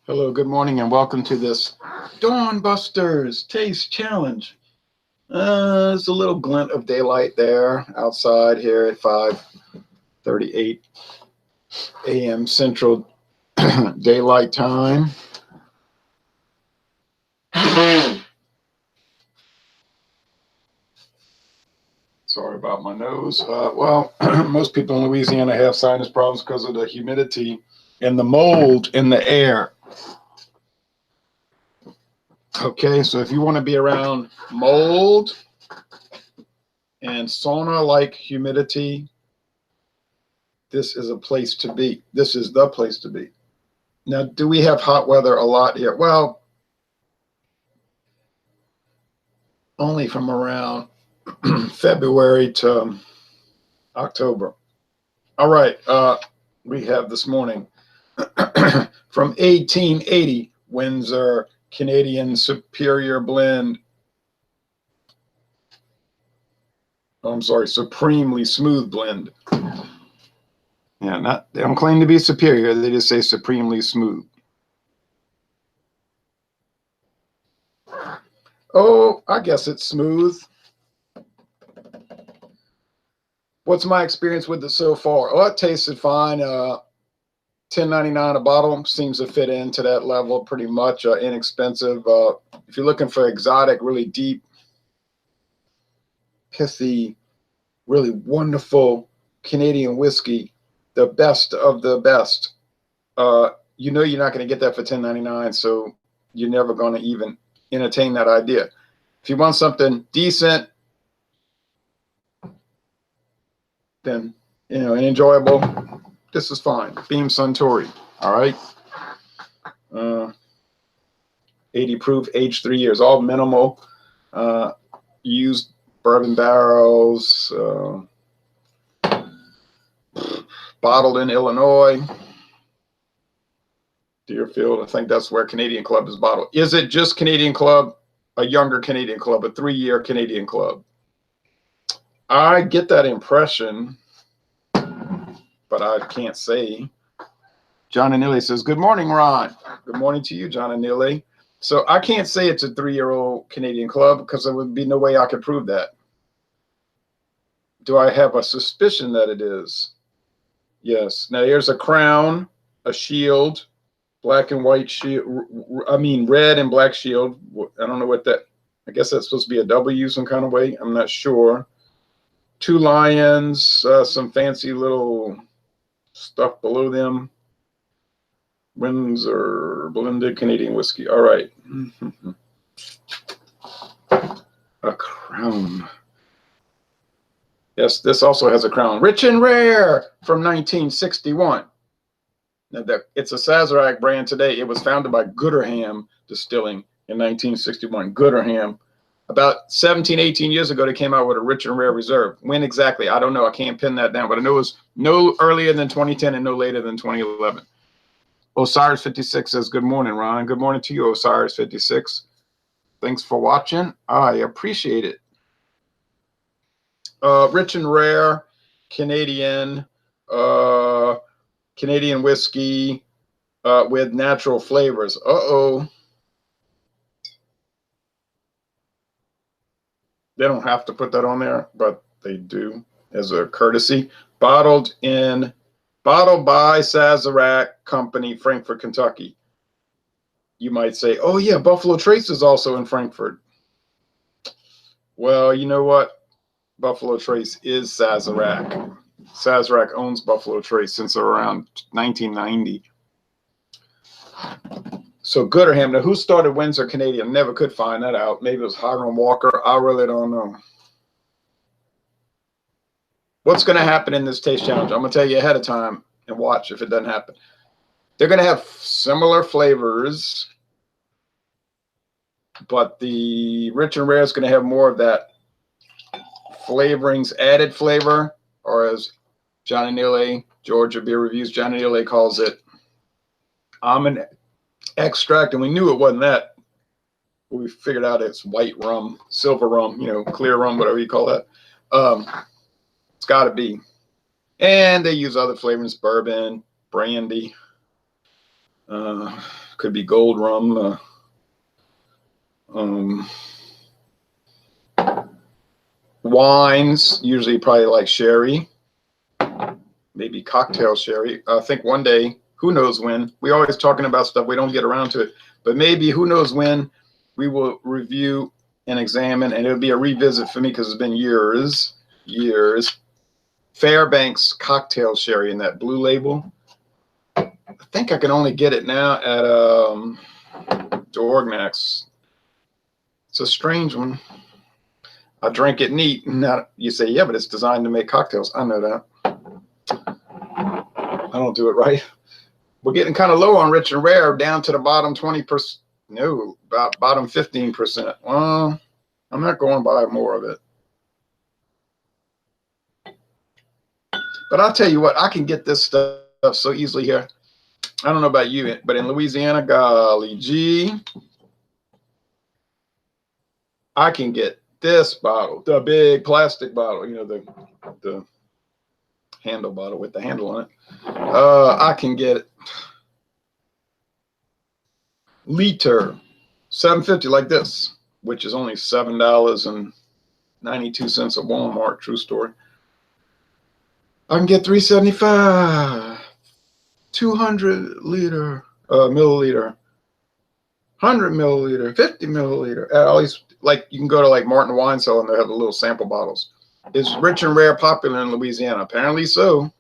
Hello, good morning, and welcome to this Dawn Busters Taste Challenge. There's a little glint of daylight there outside here at 5:38 a.m. Central Daylight Time. Sorry about my nose. Most people in Louisiana have sinus problems because of the humidity and the mold in the air. Okay, so if you want to be around mold and sauna-like humidity, this is a place to be. This is the place to be. Now, do we have hot weather a lot here? Well, only from around February to October. All right, we have this morning from 1880 Windsor Canadian Superior Blend. Oh, I'm sorry, Supremely Smooth Blend. Yeah, they don't claim to be superior. They just say supremely smooth. Oh, I guess it's smooth. What's my experience with it so far? Oh, it tasted fine. $10.99 a bottle seems to fit into that level pretty much. Inexpensive. If you're looking for exotic, really deep, pithy, really wonderful Canadian whiskey, the best of the best, you know you're not going to get that for $10.99, so you're never going to even entertain that idea. If you want something decent, then, and enjoyable, this is fine. Beam-Suntory, all right? 80 proof, aged 3 years, all minimal, used bourbon barrels, bottled in Illinois, Deerfield. I think that's where Canadian Club is bottled. Is it just Canadian Club, a younger Canadian Club, a 3-year Canadian Club? I get that impression, but I can't say. John and Neely says, good morning, Ron. Good morning to you, John and Neely. So I can't say it's a 3-year-old Canadian Club because there would be no way I could prove that. Do I have a suspicion that it is? Yes. Now here's a crown, a shield, black and white shield. I mean, red and black shield. I don't know what that, I guess that's supposed to be a W some kind of way. I'm not sure. 2 lions, some fancy little stuff below them. Windsor blended Canadian whiskey. All right. A crown. Yes, this also has a crown. Rich and Rare from 1961. Now, it's a Sazerac brand today. It was founded by Gooderham Distilling in 1961. Gooderham. About 17, 18 years ago, they came out with a Rich and Rare Reserve. When exactly? I don't know. I can't pin that down. But I know it was no earlier than 2010 and no later than 2011. Osiris 56 says, good morning, Ron. Good morning to you, Osiris 56. Thanks for watching. I appreciate it. Rich and Rare Canadian Canadian whiskey with natural flavors. They don't have to put that on there, but they do as a courtesy. Bottled by Sazerac Company, Frankfort, Kentucky. You might say, oh yeah, Buffalo Trace is also in Frankfort. Well, you know what? Buffalo Trace is Sazerac. Sazerac owns Buffalo Trace since around 1990. So Gooderham. Now, who started Windsor Canadian? Never could find that out. Maybe it was Hiram Walker. I really don't know. What's going to happen in this taste challenge? I'm going to tell you ahead of time and watch if it doesn't happen. They're going to have similar flavors, but the Rich and Rare is going to have more of that flavorings, added flavor, or as Johnny Neely, Georgia Beer Reviews, Johnny Neely calls it almond extract, and we knew it wasn't that. We figured out it's white rum, silver rum, clear rum, whatever you call that. It's got to be. And they use other flavors, bourbon, brandy. Could be gold rum. Wines, usually probably like sherry, maybe cocktail sherry. I think one day, who knows when, we always talking about stuff, we don't get around to it, but maybe who knows when we will review and examine, and it'll be a revisit for me because it's been years. Fairbanks cocktail sherry in that blue label. I think I can only get it now at Dorgnac's. It's a strange one. I drink it neat. Now you say, yeah, but it's designed to make cocktails. I know that. I don't do it right. We're getting kind of low on Rich and Rare, down to the bottom 20%. No, about bottom 15%. Well, I'm not going to buy more of it. But I'll tell you what, I can get this stuff so easily here. I don't know about you, but in Louisiana, golly gee, I can get this bottle, the big plastic bottle, you know, the handle bottle with the handle on it. I can get it liter, $7.50 like this, which is only $7.92 at Walmart. True story. I can get $3.75, 200 liter, milliliter, 100 milliliter, 50 milliliter. All these, like you can go to like Martin Wine Cellar and they have the little sample bottles. Is Rich and Rare popular in Louisiana? Apparently so.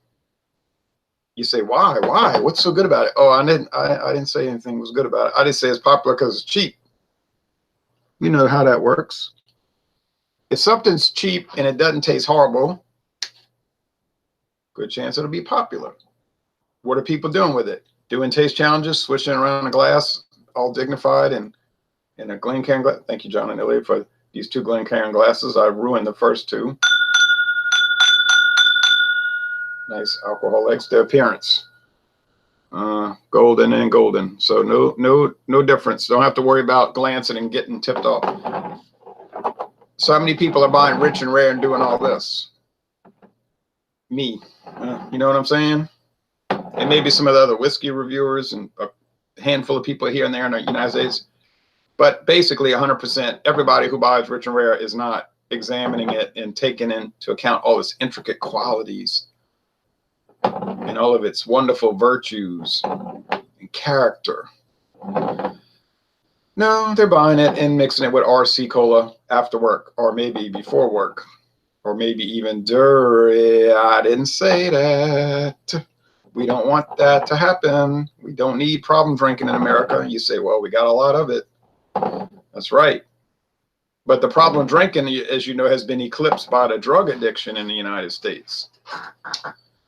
You say, why? Why? What's so good about it? Oh, I didn't say anything was good about it. I just say it's popular because it's cheap. You know how that works. If something's cheap and it doesn't taste horrible, good chance it'll be popular. What are people doing with it? Doing taste challenges, swishing around a glass, all dignified, and in a Glencairn glass. Thank you, John and Ilya, for these 2 Glencairn glasses. I ruined the first 2. Nice alcohol legs. Their appearance, golden and golden. So no difference. Don't have to worry about glancing and getting tipped off. So how many people are buying Rich and Rare and doing all this? Me. You know what I'm saying? And maybe some of the other whiskey reviewers and a handful of people here and there in the United States. But basically 100%, everybody who buys Rich and Rare is not examining it and taking into account all its intricate qualities and all of its wonderful virtues and character. No, they're buying it and mixing it with RC Cola after work, or maybe before work, or maybe even during. I didn't say that. We don't want that to happen. We don't need problem drinking in America. You say, well, we got a lot of it. That's right. But the problem drinking, as you know, has been eclipsed by the drug addiction in the United States.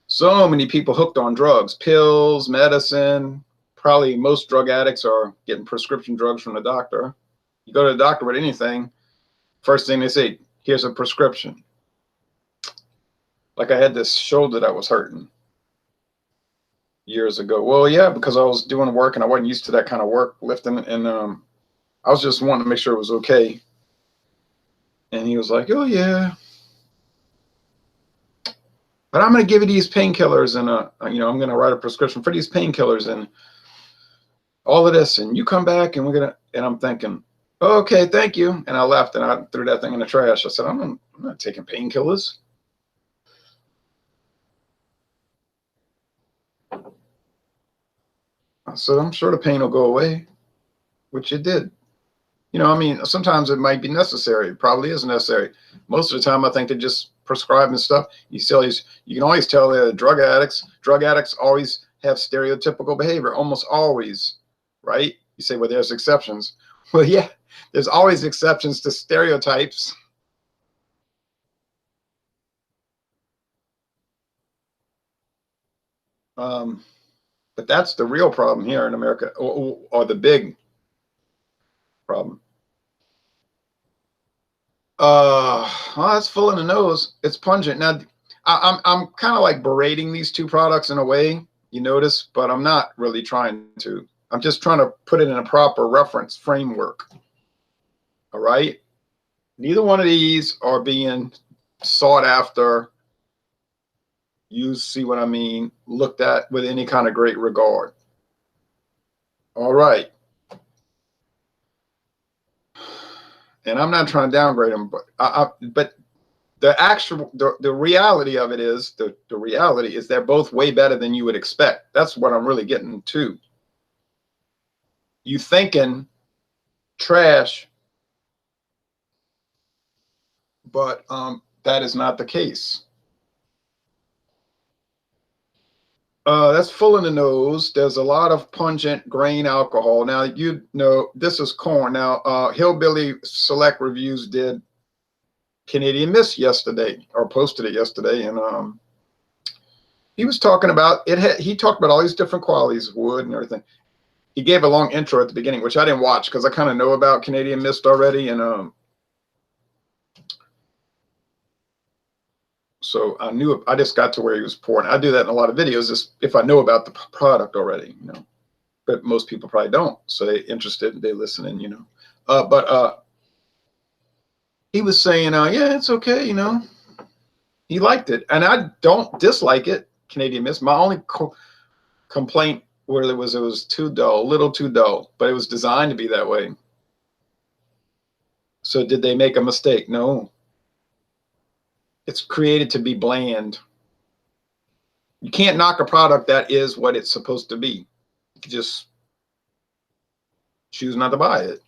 So many people hooked on drugs, pills, medicine. Probably most drug addicts are getting prescription drugs from the doctor. You go to the doctor with anything, first thing they say, here's a prescription. Like I had this shoulder that was hurting years ago. Well, yeah, because I was doing work and I wasn't used to that kind of work, lifting, and I was just wanting to make sure it was okay. And he was like, oh, yeah. But I'm going to give you these painkillers, and you know, I'm going to write a prescription for these painkillers and all of this, and you come back and we're going to, and I'm thinking, okay, thank you. And I left and I threw that thing in the trash. I said, I'm not taking painkillers. I said, I'm sure the pain will go away, which it did. You know, I mean, sometimes it might be necessary. It probably is necessary. Most of the time, I think they just prescribe and stuff. You can always tell they're drug addicts. Drug addicts always have stereotypical behavior, almost always, right? You say, well, there's exceptions. Well, yeah, there's always exceptions to stereotypes. But that's the real problem here in America, or the big problem. Well, it's full in the nose. It's pungent. Now, I'm kind of like berating these 2 products in a way, you notice, but I'm not really trying to. I'm just trying to put it in a proper reference framework. All right. Neither one of these are being sought after. You see what I mean? Looked at with any kind of great regard. All right. And I'm not trying to downgrade them, but the actual, the reality of it is, the reality is they're both way better than you would expect. That's what I'm really getting to. You thinking trash, but that is not the case. That's full in the nose. There's a lot of pungent grain alcohol. Now, you know, this is corn. Now, Hillbilly Select Reviews did Canadian Mist yesterday, or posted it yesterday, and he was talking about it. He talked about all these different qualities of wood and everything. He gave a long intro at the beginning, which I didn't watch because I kind of know about Canadian Mist already, and so I knew. I just got to where he was pouring. I do that in a lot of videos, just if I know about the product already, you know. But most people probably don't, so they're interested, they listen, and you know. But he was saying, yeah, it's okay, you know. He liked it, and I don't dislike it, Canadian Mist. My only complaint where it was too dull, a little too dull, but it was designed to be that way. So did they make a mistake? No. It's created to be bland. You can't knock a product that is what it's supposed to be. You just choose not to buy it.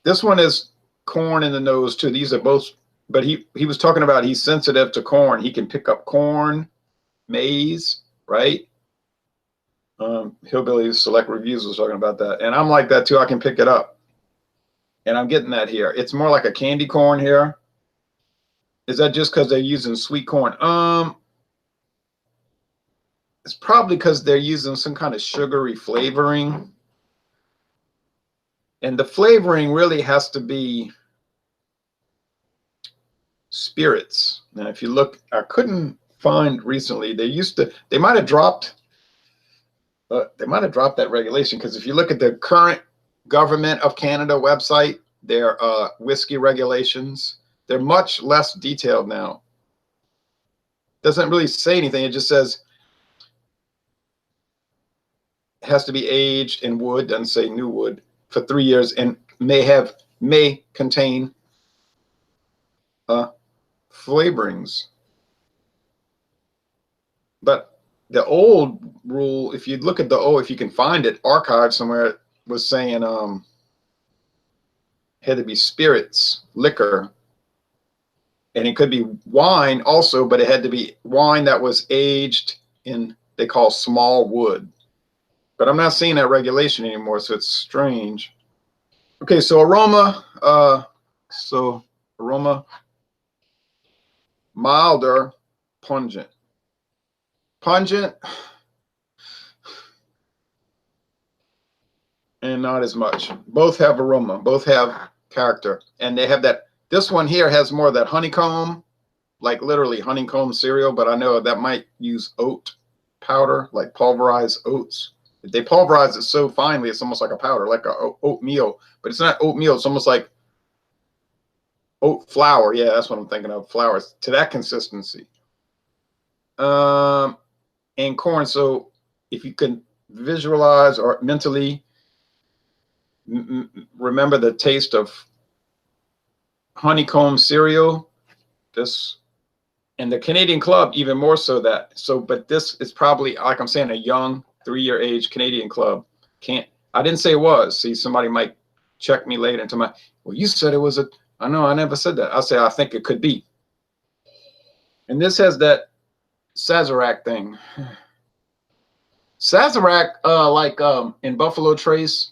This one is corn in the nose too. These are both, but he was talking about he's sensitive to corn. He can pick up corn, maize, right? Hillbilly Select Reviews was talking about that, and I'm like that too. I can pick it up, and I'm getting that here. It's more like a candy corn here. Is that just because they're using sweet corn? It's probably because they're using some kind of sugary flavoring, and the flavoring really has to be spirits. Now, if you look, I couldn't find recently. They might have dropped. They might have dropped that regulation, because if you look at the current Government of Canada website, their whiskey regulations, they're much less detailed now. Doesn't really say anything. It just says it has to be aged in wood, doesn't say new wood, for 3 years, and may contain flavorings. But the old rule, if you look at if you can find it archived somewhere, it was saying had to be spirits, liquor. And it could be wine also, but it had to be wine that was aged in, they call small wood. But I'm not seeing that regulation anymore, so it's strange. Okay, so aroma, milder, pungent. Pungent, and not as much. Both have aroma, both have character, and they have that. This one here has more of that honeycomb, like literally honeycomb cereal, but I know that might use oat powder, like pulverized oats. If they pulverize it so finely, it's almost like a powder, like a oatmeal, but it's not oatmeal. It's almost like oat flour. Yeah, that's what I'm thinking of, flours, to that consistency. And corn. So if you can visualize or mentally remember the taste of honeycomb cereal, this, and the Canadian Club even more so that. So, but this is probably, like I'm saying, a young 3-year age Canadian Club. I didn't say it was. See, somebody might check me later into well, you said it was a, I know, I never said that. I say, I think it could be. And this has that Sazerac thing. Sazerac, like in Buffalo Trace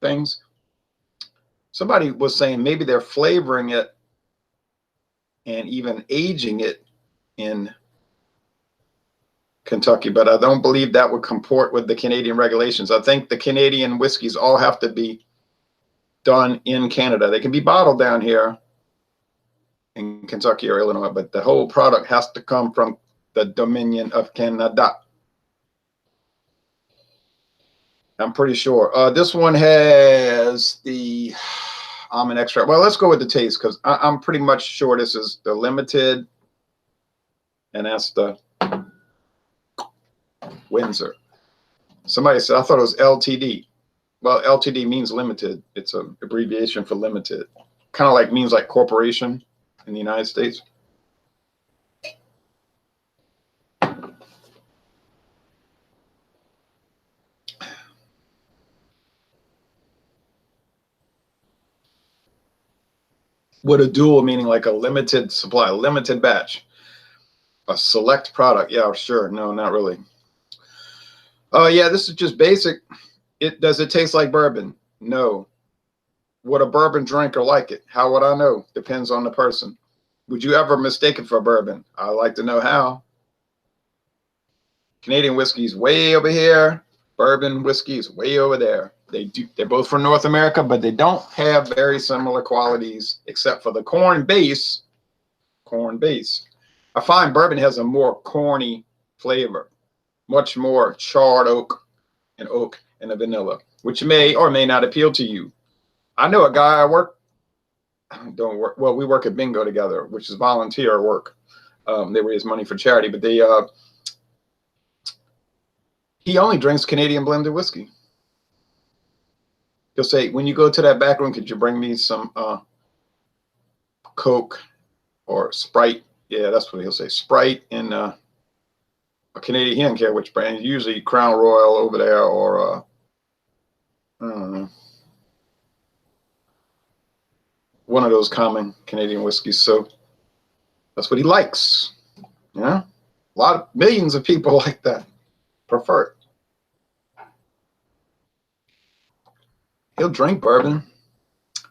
things, somebody was saying maybe they're flavoring it and even aging it in Kentucky, but I don't believe that would comport with the Canadian regulations. I think the Canadian whiskeys all have to be done in Canada. They can be bottled down here in Kentucky or Illinois, but the whole product has to come from the Dominion of Canada. I'm pretty sure. This one has the almond extract. Well, let's go with the taste, because I'm pretty much sure this is the limited, and that's the Windsor. Somebody said, I thought it was LTD. Well, LTD means limited. It's an abbreviation for limited. Kind of like means like corporation in the United States. What a dual meaning like a limited supply, a limited batch, a select product. Yeah, sure. No, not really. Oh yeah, this is just basic. Does it taste like bourbon? No. Would a bourbon drinker like it? How would I know? Depends on the person. Would you ever mistake it for bourbon? I'd like to know how. Canadian whiskey's way over here. Bourbon whiskey is way over there. They're both from North America, but they don't have very similar qualities except for the corn base. Corn base. I find bourbon has a more corny flavor, much more charred oak and a vanilla, which may or may not appeal to you. I know a guy we work at Bingo together, which is volunteer work. They raise money for charity, but he only drinks Canadian blended whiskey. He'll say, when you go to that back room, could you bring me some Coke or Sprite? Yeah, that's what he'll say. Sprite and a Canadian, he doesn't care which brand. Usually Crown Royal over there or I don't know, one of those common Canadian whiskeys. So that's what he likes. Yeah, millions of people like that prefer it. He'll drink bourbon.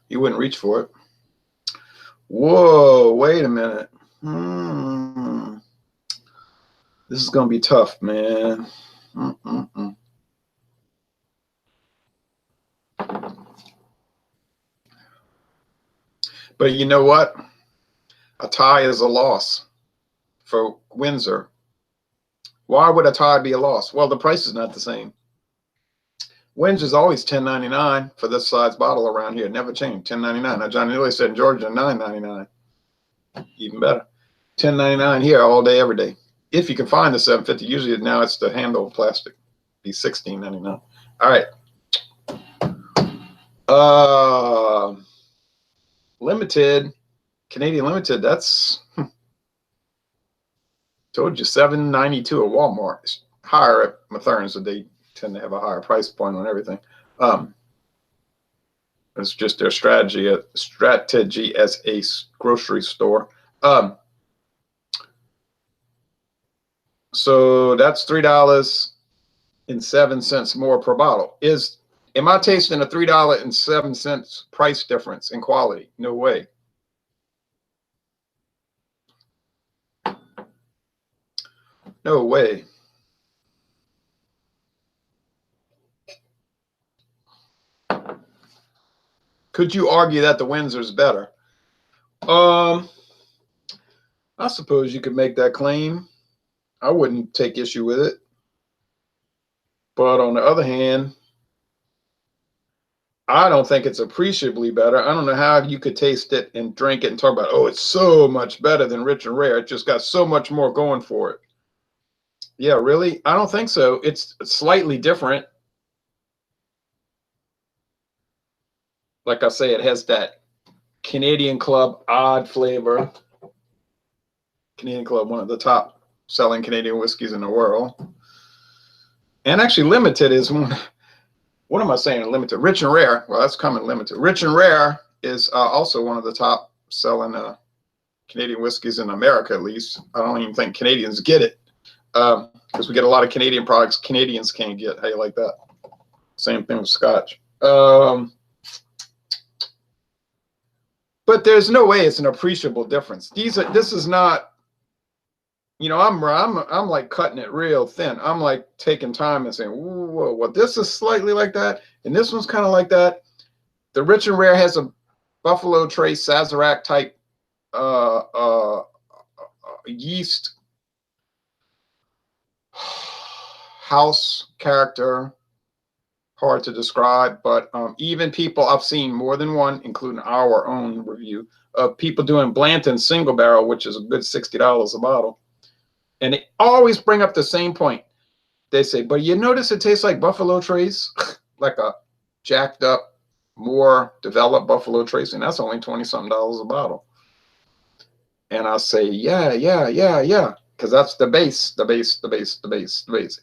He wouldn't reach for it. Whoa, wait a minute. This is going to be tough, man. But you know what? A tie is a loss for Windsor. Why would a tie be a loss? Well, the price is not the same. Windsor's always $10.99 for this size bottle around here. Never changed. $10.99. Now Johnny Lilly said in Georgia $9.99. Even better. $10.99 here all day, every day. If you can find the $7.50, usually now it's the handle plastic. Be $16.99. All right. Limited, Canadian Limited. That's told you $7.92 at Walmart. It's higher at Matherns, so they tend to have a higher price point on everything. It's just their strategy as a grocery store. So that's $3.07 more per bottle. Am I tasting a $3.07 price difference in quality? No way. No way. Could you argue that the Windsor's better? I suppose you could make that claim. I wouldn't take issue with it. But on the other hand, I don't think it's appreciably better. I don't know how you could taste it and drink it and talk about, oh, it's so much better than Rich and Rare. It just got so much more going for it. Yeah, really? I don't think so. It's slightly different. Like I say, it has that Canadian Club odd flavor. Canadian Club, one of the top selling Canadian whiskeys in the world. And actually Limited is one. What am I saying? Limited. Rich and Rare. Well, that's coming Limited. Rich and Rare is also one of the top selling Canadian whiskeys in America, at least. I don't even think Canadians get it because we get a lot of Canadian products Canadians can't get. How you like that? Same thing with Scotch. But there's no way it's an appreciable difference. This is not, you know, I'm like cutting it real thin. I'm like taking time and saying, whoa, well, this is slightly like that, and this one's kind of like that. The Rich and Rare has a Buffalo Trace Sazerac type yeast house character. Hard to describe, but even people, I've seen more than one, including our own review, of people doing Blanton single barrel, which is a good $60 a bottle. And they always bring up the same point. they say, but you notice it tastes like Buffalo Trace, like a jacked up, more developed Buffalo Trace, and that's only $20-something a bottle. And I say, yeah, because that's the base.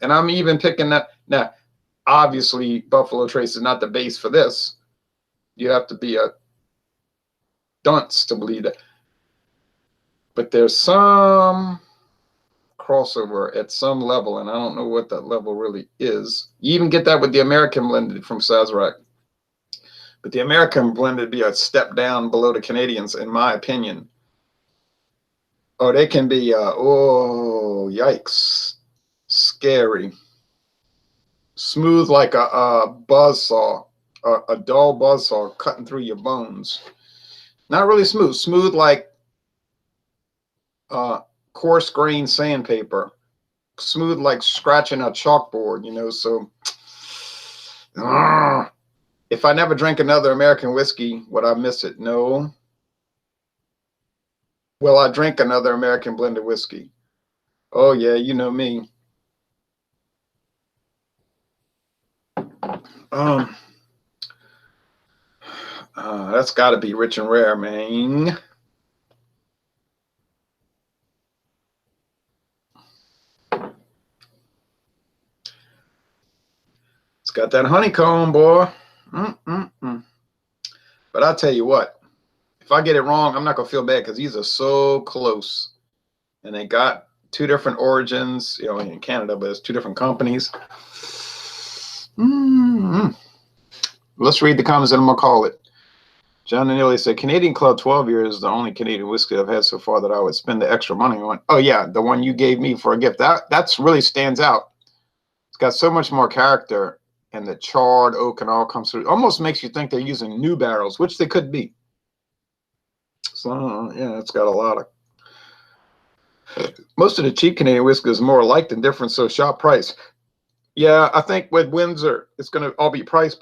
And I'm even picking that. Now, obviously, Buffalo Trace is not the base for this. You have to be a dunce to believe that. But there's some crossover at some level, and I don't know what that level really is. You even get that with the American blended from Sazerac. But the American blended be a step down below the Canadians, in my opinion. Oh, they can be, oh, yikes. Scary. Smooth like a buzzsaw, a dull buzzsaw cutting through your bones. Not really smooth. Smooth like coarse grain sandpaper. Smooth like scratching a chalkboard, you know, so. If I never drink another American whiskey, would I miss it? No. Will I drink another American blended whiskey? Oh, yeah, you know me. That's got to be Rich and Rare, man. It's got that honeycomb, boy. But I'll tell you what, if I get it wrong, I'm not going to feel bad because these are so close. And they got two different origins, you know, in Canada, but it's two different companies. Let's read the comments and I'm going to call it. John and Neely said, Canadian Club 12 years is the only Canadian whiskey I've had so far that I would spend the extra money on. Oh, yeah, the one you gave me for a gift. That's really stands out. It's got so much more character, and the charred oak and all comes through. It almost makes you think they're using new barrels, which they could be. So, yeah, it's got a lot of... Most of the cheap Canadian whiskey is more alike than different, so shop price. Yeah, I think with Windsor, it's going to all be price.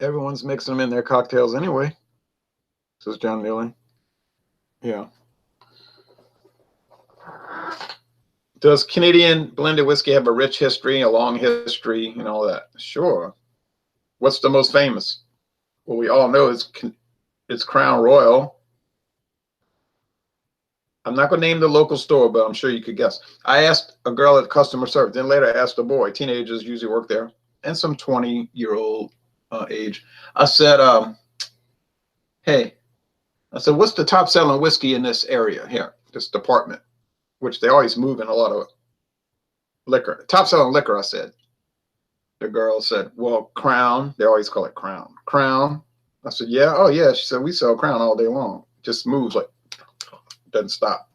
Everyone's mixing them in their cocktails anyway, says John Neely. Yeah. Does Canadian blended whiskey have a rich history, a long history, and all that? Sure. What's the most famous? Well, we all know it's Crown Royal. I'm not going to name the local store, but I'm sure you could guess. I asked a girl at customer service. Then later I asked a boy. Teenagers usually work there, and some 20-year-old age. I said, hey, I said, what's the top selling whiskey in this area here, this department, which they always move in a lot of liquor. Top selling liquor, I said. The girl said, well, Crown. They always call it Crown. Crown. I said, yeah. Oh, yeah. She said, we sell Crown all day long. Just moves like, doesn't stop.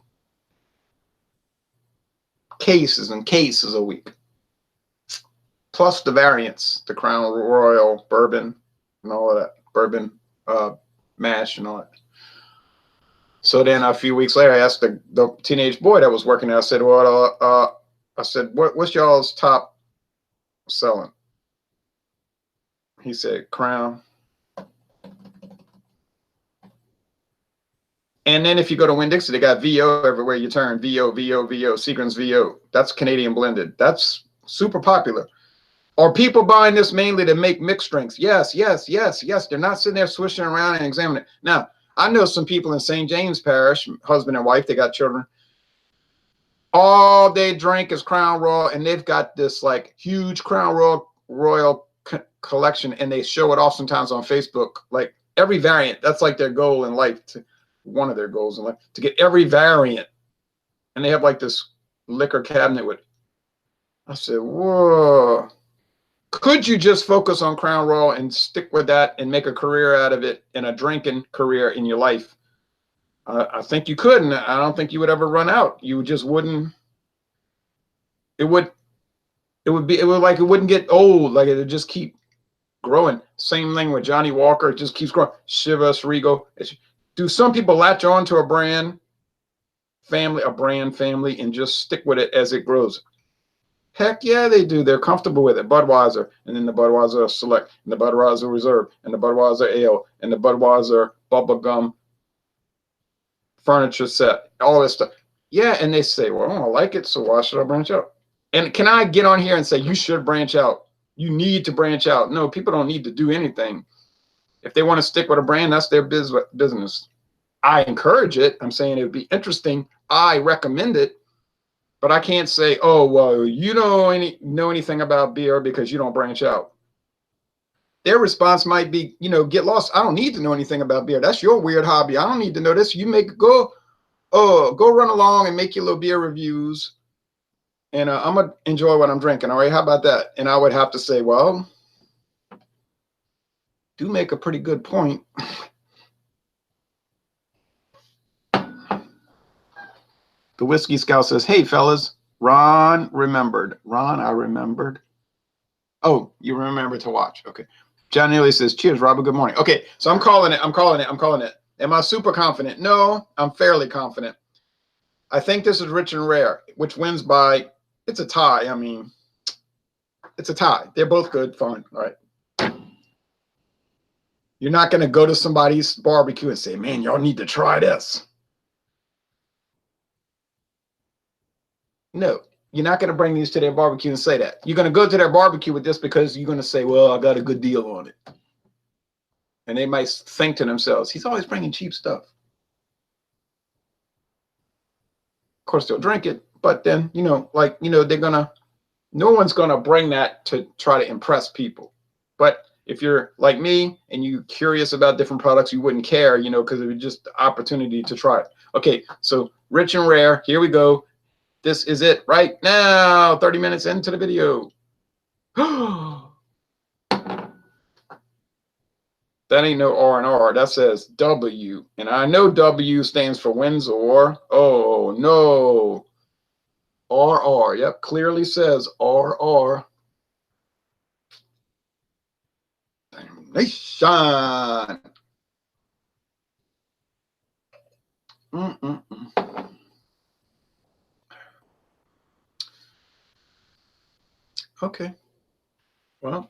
Cases and cases a week. Plus the variants, the Crown Royal, bourbon, and all of that. Bourbon mash and all that. So then a few weeks later, I asked the teenage boy that was working there, I said, well, what's y'all's top selling? He said, Crown. And then if you go to Winn-Dixie, they got VO everywhere you turn. VO, Seagram's VO. That's Canadian blended. That's super popular. Are people buying this mainly to make mixed drinks? Yes. They're not sitting there swishing around and examining it. Now, I know some people in St. James Parish, husband and wife, they got children. All they drink is Crown Royal, and they've got this like huge Crown Royal collection, and they show it off sometimes on Facebook. Like every variant, that's like their goal in life. One of their goals in life, to get every variant. And they have like this liquor cabinet with. I said, whoa. Could you just focus on Crown Royal and stick with that and make a career out of it and a drinking career in your life? I think you could, and I don't think you would ever run out. You just wouldn't. It would wouldn't get old. Like it would just keep growing. Same thing with Johnny Walker. It just keeps growing. Chivas Regal. Do some people latch on to a brand family, and just stick with it as it grows? Heck yeah, they do. They're comfortable with it. Budweiser, and then the Budweiser Select, and the Budweiser Reserve, and the Budweiser Ale, and the Budweiser Bubblegum Furniture Set, all this stuff. Yeah, and they say, well, I don't like it, so why should I branch out? And can I get on here and say you should branch out? You need to branch out. No, people don't need to do anything. If they want to stick with a brand, that's their business. I encourage it. I'm saying it would be interesting. I recommend it. But I can't say, oh, well, you don't know anything about beer because you don't branch out. Their response might be, you know, get lost. I don't need to know anything about beer. That's your weird hobby. I don't need to know this. You go run along and make your little beer reviews. And I'm going to enjoy what I'm drinking. All right, how about that? And I would have to say, well, do make a pretty good point. The Whiskey Scout says, hey, fellas, Ron remembered. Ron, I remembered. Oh, you remember to watch. Okay. John Neely says, cheers, Robert. Good morning. Okay, so I'm calling it. Am I super confident? No, I'm fairly confident. I think this is Rich and Rare, which wins by, it's a tie. I mean, it's a tie. They're both good. Fine. All right. You're not going to go to somebody's barbecue and say, man, y'all need to try this. No, you're not going to bring these to their barbecue and say that. You're going to go to their barbecue with this because you're going to say, well, I got a good deal on it. And they might think to themselves, he's always bringing cheap stuff. Of course, they'll drink it. But then, you know, like, you know, no one's going to bring that to try to impress people. But if you're like me and you're curious about different products, you wouldn't care, you know, because it was just the opportunity to try it. Okay, so Rich and Rare, here we go. This is it right now, 30 minutes into the video. That ain't no R&R. That says W. And I know W stands for Windsor. Oh, no. RR. Yep, clearly says RR. Nation. Okay. Well,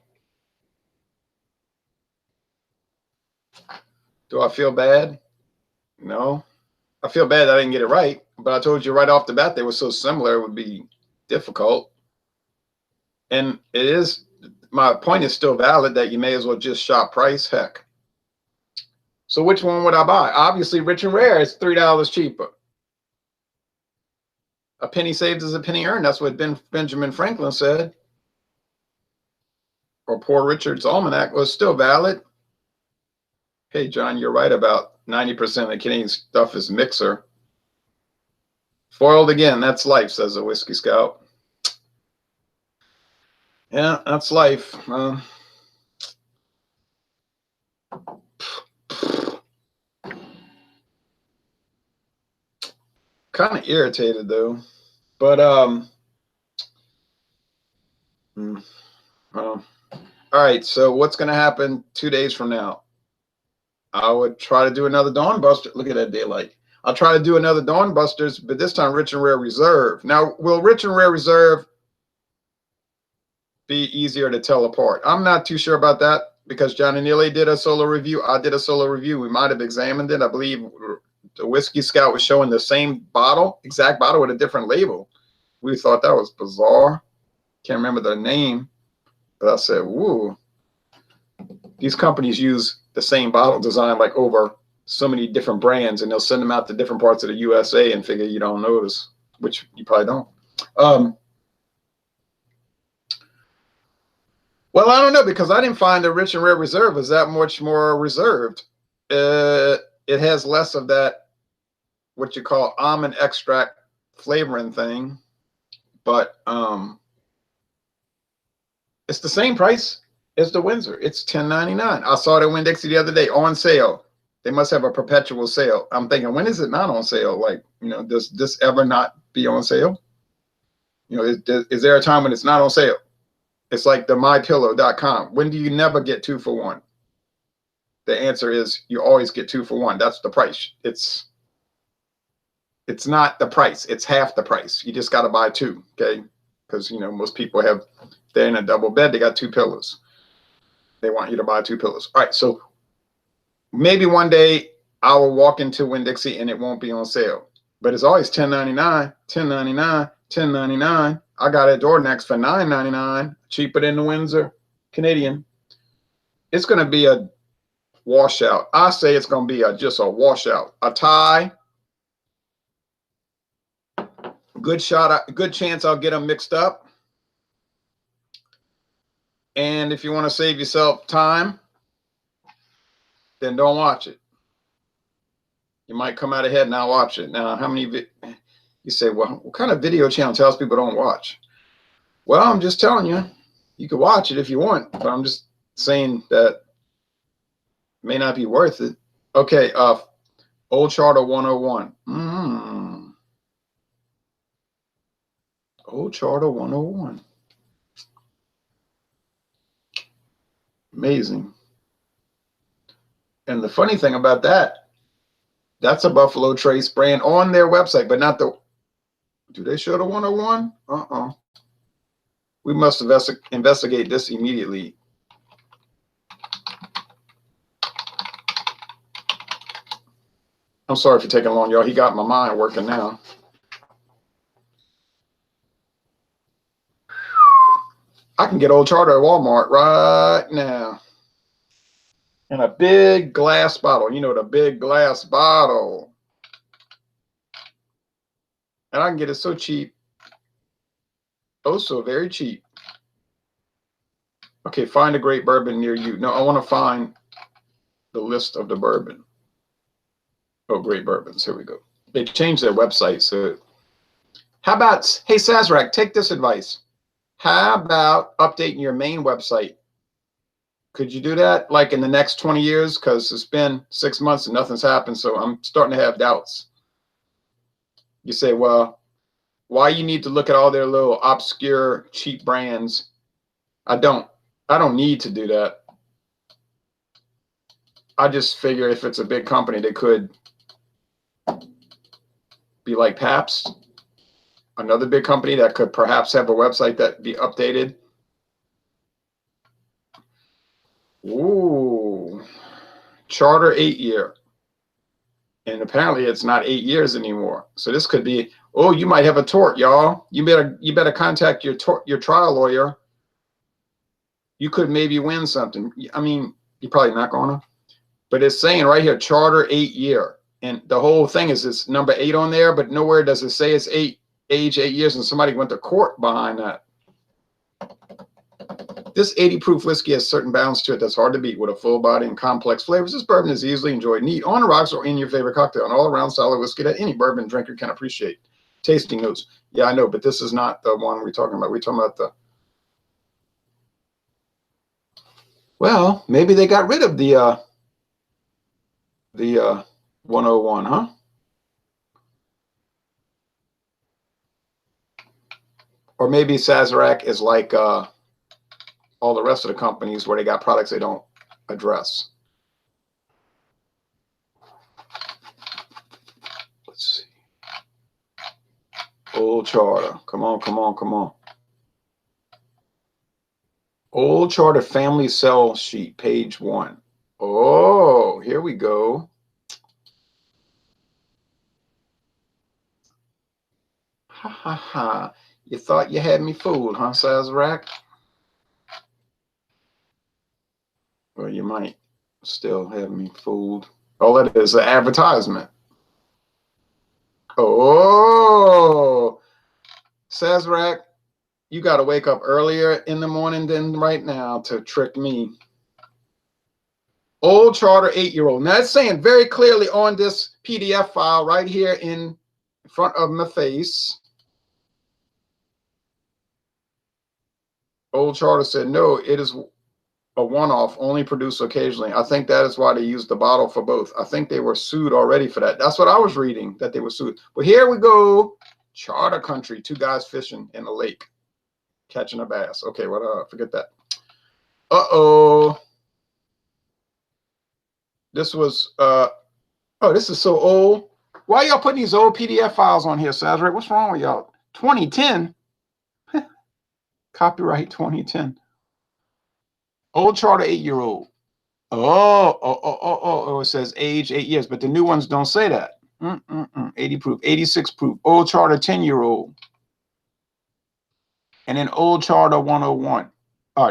do I feel bad? No. I feel bad I didn't get it right, but I told you right off the bat they were so similar it would be difficult. And it is, my point is still valid that you may as well just shop price. Heck. So which one would I buy? Obviously, Rich and Rare is $3 cheaper. A penny saved is a penny earned. That's what Benjamin Franklin said. Or Poor Richard's Almanac was still valid. Hey, John, you're right about 90% of the Canadian stuff is mixer. Foiled again. That's life, says a Whiskey Scout. Yeah, that's life. Kind of irritated though, but all right. So what's going to happen 2 days from now? I would try to do another Dawn Buster. Look at that daylight. I'll try to do another Dawn Busters, but this time Rich and Rare Reserve. Now, will Rich and Rare Reserve be easier to tell apart? I'm not too sure about that because Johnny Neely did a solo review. I did a solo review. We might have examined it. I believe the Whiskey Scout was showing the same bottle, exact bottle with a different label. We thought that was bizarre. Can't remember the name, but I said, woo. These companies use the same bottle design like over so many different brands, and they'll send them out to different parts of the USA and figure you don't notice, which you probably don't. Well, I don't know, because I didn't find the Rich and Rare Reserve is that much more reserved. It has less of that, what you call almond extract flavoring thing, but it's the same price as the Windsor. It's $10.99. I saw it at Winn-Dixie the other day on sale. They must have a perpetual sale. I'm thinking, when is it not on sale? Like, you know, does this ever not be on sale? You know, is there a time when it's not on sale? It's like the mypillow.com. When do you never get 2 for 1? The answer is you always get 2 for 1. That's the price. It's not the price. It's half the price. You just got to buy 2, okay? Because, you know, most people have, they're in a double bed, they got 2 pillows. They want you to buy 2 pillows. All right, so maybe one day I will walk into Winn-Dixie and it won't be on sale. But it's always $10.99, $10.99, $10.99. I got it at DoorNext for $9.99, cheaper than the Windsor Canadian. It's going to be a washout. I say it's going to be just a washout. A tie. Good chance I'll get them mixed up. And if you want to save yourself time, then don't watch it. You might come out ahead and not watch it. Now, how many, you say, well, what kind of video channel tells people don't watch? Well, I'm just telling you, you can watch it if you want, but I'm just saying that it may not be worth it. Okay, Old Charter 101. Old Charter 101. Amazing. And the funny thing about that, that's a Buffalo Trace brand on their website, but not the, do they show the 101? We must investigate this immediately. I'm sorry for taking long, y'all. He got my mind working now. I can get Old Charter at Walmart right now. In a big glass bottle. You know, the big glass bottle. And I can get it so cheap. Oh, so very cheap. Okay, find a great bourbon near you. No, I want to find the list of the bourbon. Oh, great bourbons. Here we go. They changed their website. So how about, hey, Sazerac, take this advice. How about updating your main website? Could you do that like in the next 20 years? Because it's been 6 months and nothing's happened. So I'm starting to have doubts. You say, well, why you need to look at all their little obscure, cheap brands? I don't need to do that. I just figure if it's a big company, they could be like Pabst, another big company that could perhaps have a website that be updated. Ooh, Charter 8-year. And apparently it's not 8 years anymore. So this could be, oh, you might have a tort, y'all. You better contact your trial lawyer. You could maybe win something. I mean, you're probably not gonna. But it's saying right here, Charter 8-year. And the whole thing is it's number 8 on there, but nowhere does it say it's age 8 years, and somebody went to court behind that. This 80 proof whiskey has certain balance to it that's hard to beat with a full body and complex flavors. This bourbon is easily enjoyed neat on the rocks or in your favorite cocktail, an all-around solid whiskey that any bourbon drinker can appreciate. Tasting notes. Yeah, I know, but this is not the one we're talking about. We're talking about the, well, maybe they got rid of the 101, huh? Or maybe Sazerac is like all the rest of the companies where they got products they don't address. Let's see. Old Charter. Come on, come on, come on. Old Charter family sell sheet, page 1. Oh, here we go. Ha ha ha. You thought you had me fooled, huh, Sazerac? Well, you might still have me fooled. All that is an advertisement. Oh, Sazerac, you got to wake up earlier in the morning than right now to trick me. Old Charter 8-year-old. Now it's saying very clearly on this PDF file right here in front of my face. Old Charter said, no, it is a one-off, only produced occasionally. I think that is why they used the bottle for both. I think they were sued already for that. That's what I was reading, that they were sued. But here we go. Charter country, 2 guys fishing in a lake, catching a bass. Okay, well, forget that. Uh-oh. This was, oh, this is so old. Why y'all putting these old PDF files on here, Sazerac? What's wrong with y'all? 2010. Copyright 2010. Old Charter 8-year-old. Oh, it says age 8 years, but the new ones don't say that. 80 proof, 86 proof. Old Charter 10-year-old. And then Old Charter 101,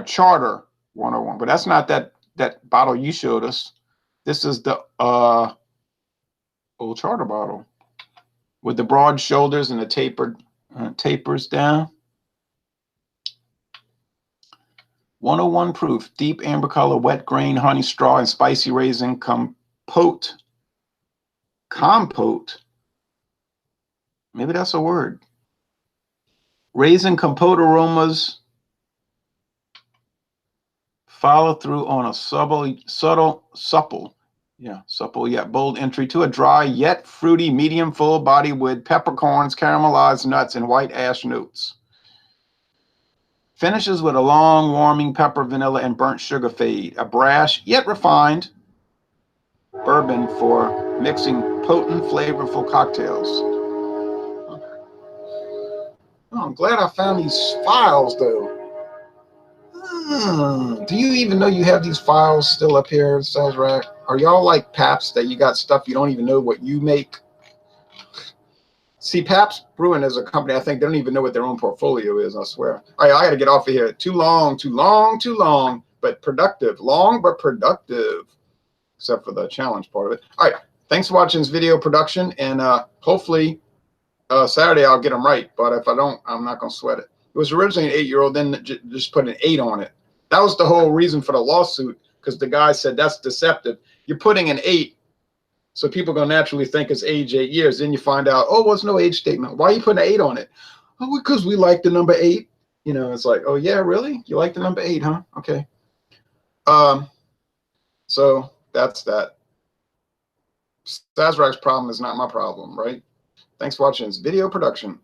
Charter 101. But that's not that bottle you showed us. This is the Old Charter bottle with the broad shoulders and the tapered tapers down. 101 proof, deep amber color, wet grain, honey, straw, and spicy raisin compote. Compote. Maybe that's a word. Raisin compote aromas follow through on a supple, yet bold entry to a dry yet fruity, medium full body with peppercorns, caramelized nuts, and white ash notes. Finishes with a long, warming pepper, vanilla, and burnt sugar fade. A brash yet refined bourbon for mixing potent, flavorful cocktails. Oh, I'm glad I found these files, though. Do you even know you have these files still up here, Sazerac? Are y'all like Pabst that you got stuff you don't even know what you make? See, Pabst Brewing as a company, I think they don't even know what their own portfolio is, I swear. All right, I got to get off of here. Too long, but productive. Long, but productive, except for the challenge part of it. All right, thanks for watching this video production, and hopefully Saturday I'll get them right, but if I don't, I'm not going to sweat it. It was originally an 8-year-old, then just put an 8 on it. That was the whole reason for the lawsuit, because the guy said that's deceptive. You're putting an 8, so people are going to naturally think it's age 8 years. Then you find out, oh, what's no age statement? Why are you putting an 8 on it? Oh, because we like the number 8. You know, it's like, oh, yeah, really? You like the number 8, huh? Okay. So that's that. Sazerac's problem is not my problem, right? Thanks for watching this video production.